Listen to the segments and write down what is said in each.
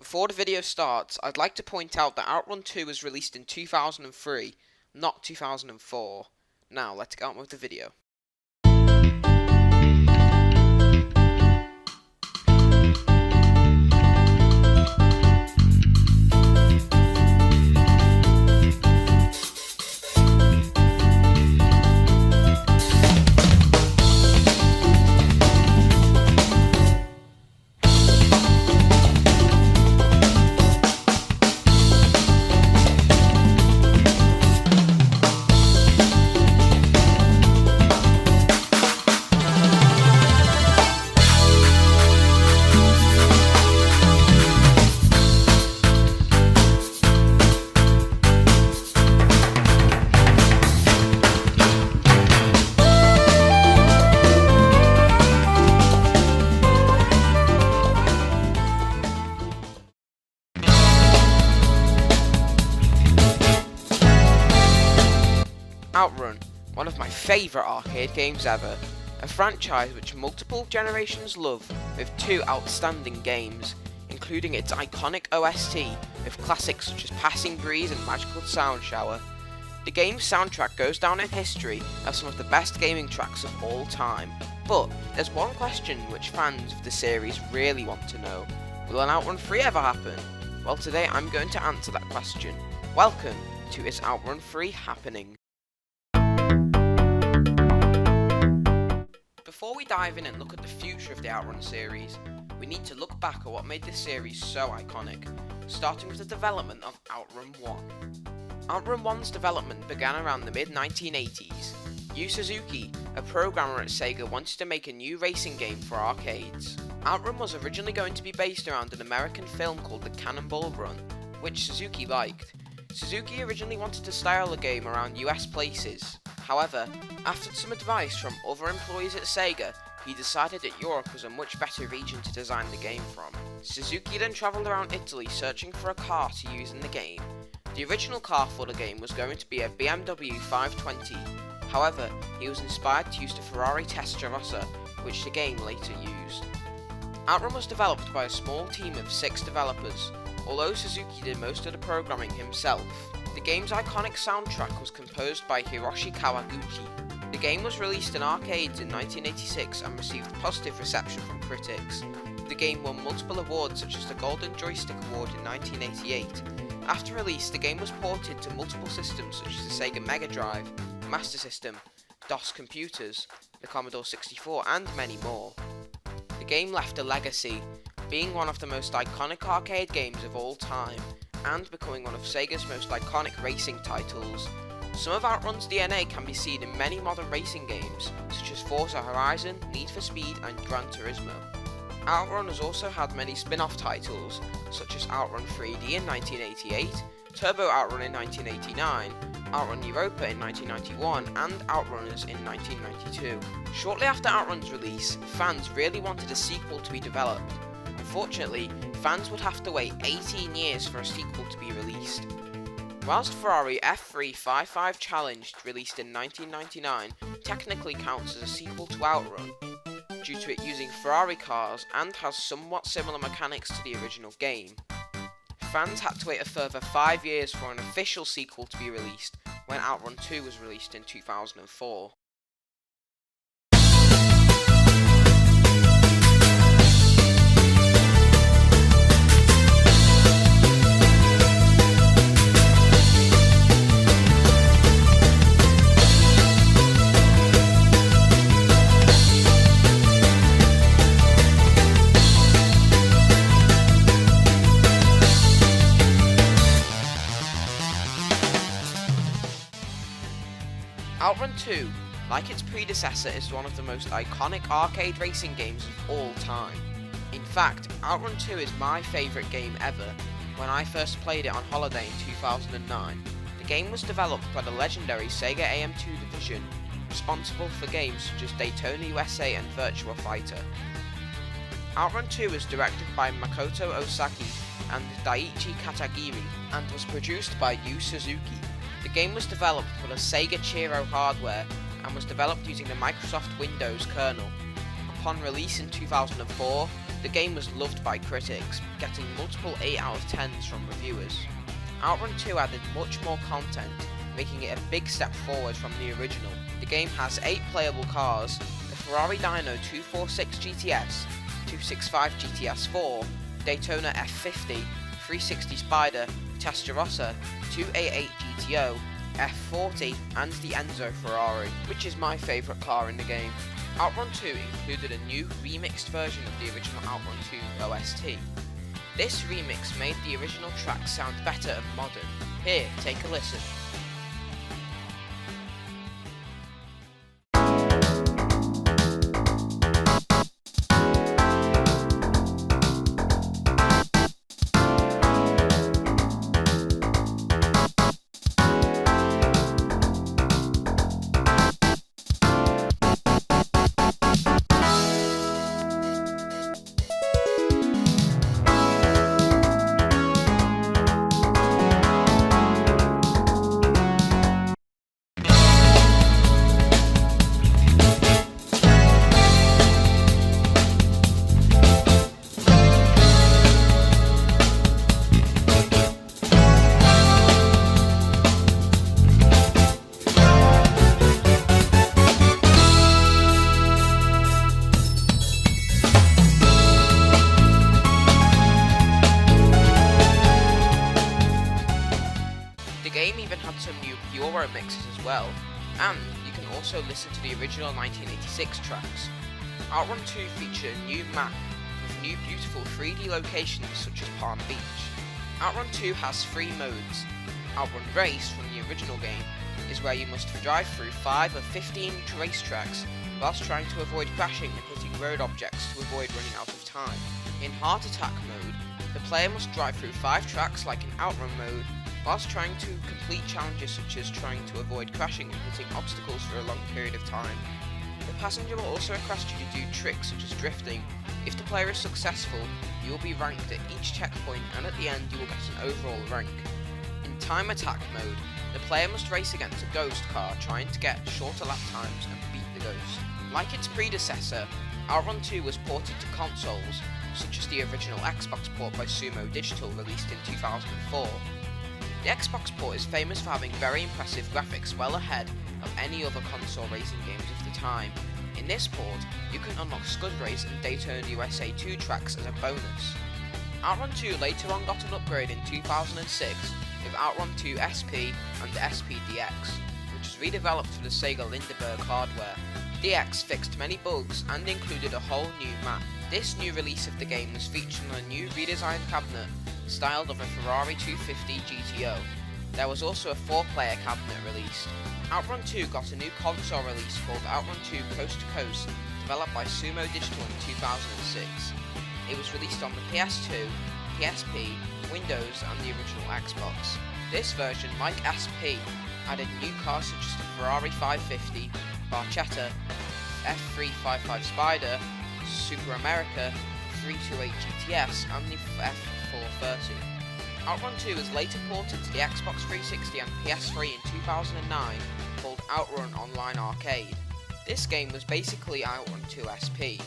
Before the video starts, I'd like to point out that Outrun 2 was released in 2003, not 2004. Now, let's get on with the video. Outrun, one of my favourite arcade games ever, a franchise which multiple generations love, with two outstanding games, including its iconic OST with classics such as Passing Breeze and Magical Sound Shower. The game's soundtrack goes down in history as some of the best gaming tracks of all time, but there's one question which fans of the series really want to know: will an Outrun 3 ever happen? Well, today I'm going to answer that question. Welcome to Is Outrun 3 Happening? Before we dive in and look at the future of the Outrun series, we need to look back at what made this series so iconic, starting with the development of Outrun 1. Outrun 1's development began around the mid-1980s. Yu Suzuki, a programmer at Sega, wanted to make a new racing game for arcades. Outrun was originally going to be based around an American film called The Cannonball Run, which Suzuki liked. Suzuki originally wanted to style the game around US places. However, after some advice from other employees at Sega, he decided that Europe was a much better region to design the game from. Suzuki then travelled around Italy searching for a car to use in the game. The original car for the game was going to be a BMW 520. However, he was inspired to use the Ferrari Testarossa, which the game later used. Outrun was developed by a small team of 6 developers, although Suzuki did most of the programming himself. The game's iconic soundtrack was composed by Hiroshi Kawaguchi. The game was released in arcades in 1986 and received positive reception from critics. The game won multiple awards such as the Golden Joystick Award in 1988. After release, the game was ported to multiple systems such as the Sega Mega Drive, Master System, DOS computers, the Commodore 64 and many more. The game left a legacy, being one of the most iconic arcade games of all time, and becoming one of Sega's most iconic racing titles. Some of Outrun's DNA can be seen in many modern racing games, such as Forza Horizon, Need for Speed and Gran Turismo. Outrun has also had many spin-off titles, such as Outrun 3D in 1988, Turbo Outrun in 1989, Outrun Europa in 1991, and Outrunners in 1992. Shortly after Outrun's release, fans really wanted a sequel to be developed. Unfortunately, fans would have to wait 18 years for a sequel to be released. Whilst Ferrari F355 Challenged, released in 1999, technically counts as a sequel to Outrun, due to it using Ferrari cars and has somewhat similar mechanics to the original game. Fans had to wait a further 5 years for an official sequel to be released, when Outrun 2 was released in 2004. Outrun 2, like its predecessor, is one of the most iconic arcade racing games of all time. In fact, Outrun 2 is my favourite game ever. When I first played it on holiday in 2009, the game was developed by the legendary Sega AM2 division, responsible for games such as Daytona USA and Virtua Fighter. Outrun 2 was directed by Makoto Osaki and Daiichi Katagiri, and was produced by Yu Suzuki. The game was developed for the Sega Chiro hardware and was developed using the Microsoft Windows kernel. Upon release in 2004, the game was loved by critics, getting multiple 8 out of 10s from reviewers. Outrun 2 added much more content, making it a big step forward from the original. The game has 8 playable cars: the Ferrari Dyno 246 GTS, 265 GTS4, Daytona F50, 360 Spider, Testarossa, 288 GTO, F40, and the Enzo Ferrari, which is my favourite car in the game. Outrun 2 included a new remixed version of the original Outrun 2 OST. This remix made the original track sound better and modern. Here, take a listen. The game even had some new Euro mixes as well, and you can also listen to the original 1986 tracks. Outrun 2 featured a new map with new beautiful 3D locations such as Palm Beach. Outrun 2 has 3 modes. Outrun Race from the original game is where you must drive through 5 of 15 racetracks whilst trying to avoid crashing and hitting road objects to avoid running out of time. In Heart Attack mode, the player must drive through 5 tracks like in Outrun mode, whilst trying to complete challenges such as trying to avoid crashing and hitting obstacles for a long period of time. The passenger will also request you to do tricks such as drifting. If the player is successful, you will be ranked at each checkpoint, and at the end you will get an overall rank. In Time Attack mode, the player must race against a ghost car trying to get shorter lap times and beat the ghost. Like its predecessor, Outrun 2 was ported to consoles, such as the original Xbox port by Sumo Digital released in 2004. The Xbox port is famous for having very impressive graphics, well ahead of any other console racing games of the time. In this port, you can unlock Scud Race and Daytona USA 2 tracks as a bonus. Outrun 2 later on got an upgrade in 2006 with Outrun 2 SP and the SP DX, which was redeveloped for the Sega Lindeberg hardware. DX fixed many bugs and included a whole new map. This new release of the game was featured on a new redesigned cabinet styled of a Ferrari 250 GTO. There was also a 4-player cabinet released. Outrun 2 got a new console release called Outrun 2 Coast to Coast, developed by Sumo Digital in 2006. It was released on the PS2, PSP, Windows and the original Xbox. This version, like SP, added new cars such as the Ferrari 550, Barchetta, F355 Spider, Super America, 328 GTS and the F430. Outrun 2 was later ported to the Xbox 360 and PS3 in 2009 called Outrun Online Arcade. This game was basically Outrun 2 SP,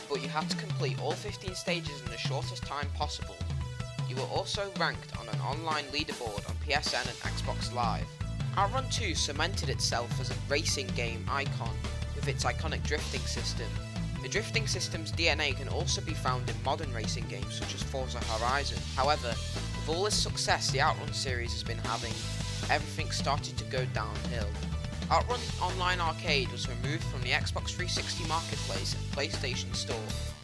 but you had to complete all 15 stages in the shortest time possible. You were also ranked on an online leaderboard on PSN and Xbox Live. Outrun 2 cemented itself as a racing game icon with its iconic drifting system. The drifting system's DNA can also be found in modern racing games such as Forza Horizon. However, with all this success the Outrun series has been having, everything started to go downhill. Outrun Online Arcade was removed from the Xbox 360 Marketplace and PlayStation Store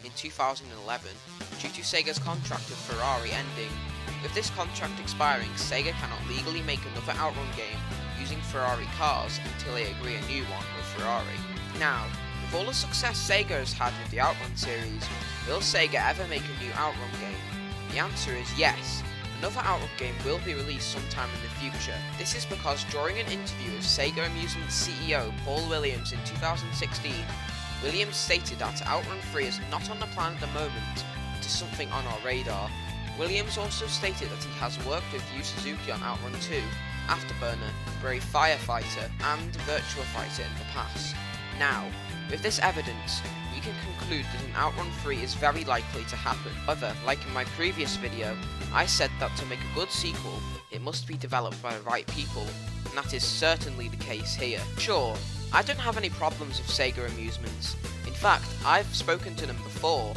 in 2011 due to Sega's contract with Ferrari ending. With this contract expiring, Sega cannot legally make another Outrun game using Ferrari cars until they agree a new one with Ferrari. Now, with all the success Sega has had with the Outrun series, will Sega ever make a new Outrun game? The answer is yes. Another Outrun game will be released sometime in the future. This is because during an interview with Sega Amusement's CEO Paul Williams in 2016, Williams stated that Outrun 3 is not on the plan at the moment, it is something on our radar. Williams also stated that he has worked with Yu Suzuki on Outrun 2, Afterburner, Brave Firefighter and Virtua Fighter in the past. Now, with this evidence, we you can conclude that an Outrun 3 is very likely to happen. However, like in my previous video, I said that to make a good sequel, it must be developed by the right people, and that is certainly the case here. Sure, I don't have any problems with Sega Amusements. In fact, I've spoken to them before.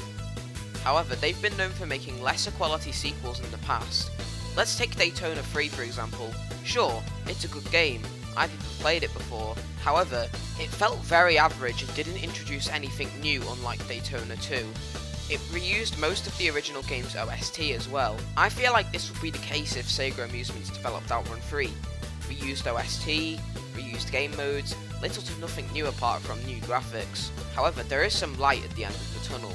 However, they've been known for making lesser quality sequels in the past. Let's take Daytona 3 for example. Sure, it's a good game, I've even played it before. However, it felt very average and didn't introduce anything new unlike Daytona 2. It reused most of the original game's OST as well. I feel like this would be the case if Sega Amusements developed Outrun 3. Reused OST, reused game modes, little to nothing new apart from new graphics. However, there is some light at the end of the tunnel.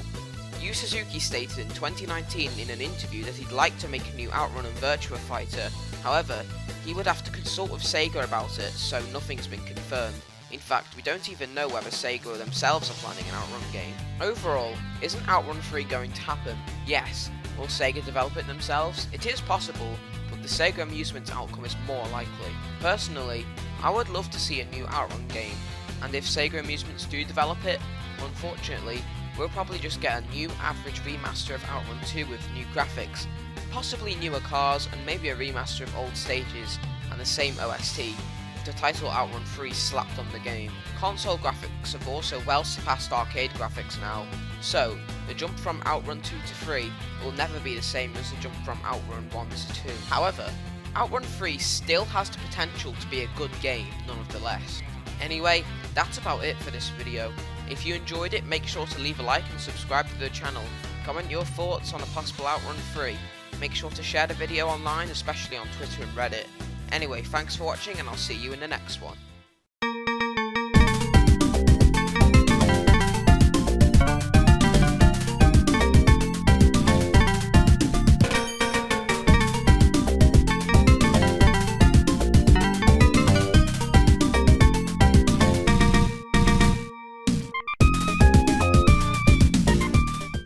Yu Suzuki stated in 2019 in an interview that he'd like to make a new Outrun and Virtua Fighter. However, he would have to consult with Sega about it, so nothing's been confirmed. In fact, we don't even know whether Sega themselves are planning an Outrun game. Overall, isn't Outrun 3 going to happen? Yes. Will Sega develop it themselves? It is possible, but the Sega Amusements outcome is more likely. Personally, I would love to see a new Outrun game, and if Sega Amusements do develop it, unfortunately, we'll probably just get a new average remaster of Outrun 2 with new graphics, possibly newer cars and maybe a remaster of old stages and the same OST, with the title Outrun 3 slapped on the game. Console graphics have also well surpassed arcade graphics now, so the jump from Outrun 2 to 3 will never be the same as the jump from Outrun 1 to 2. However, Outrun 3 still has the potential to be a good game nonetheless. Anyway, that's about it for this video. If you enjoyed it, make sure to leave a like and subscribe to the channel. Comment your thoughts on a possible Outrun 3. Make sure to share the video online, especially on Twitter and Reddit. Anyway, thanks for watching and I'll see you in the next one.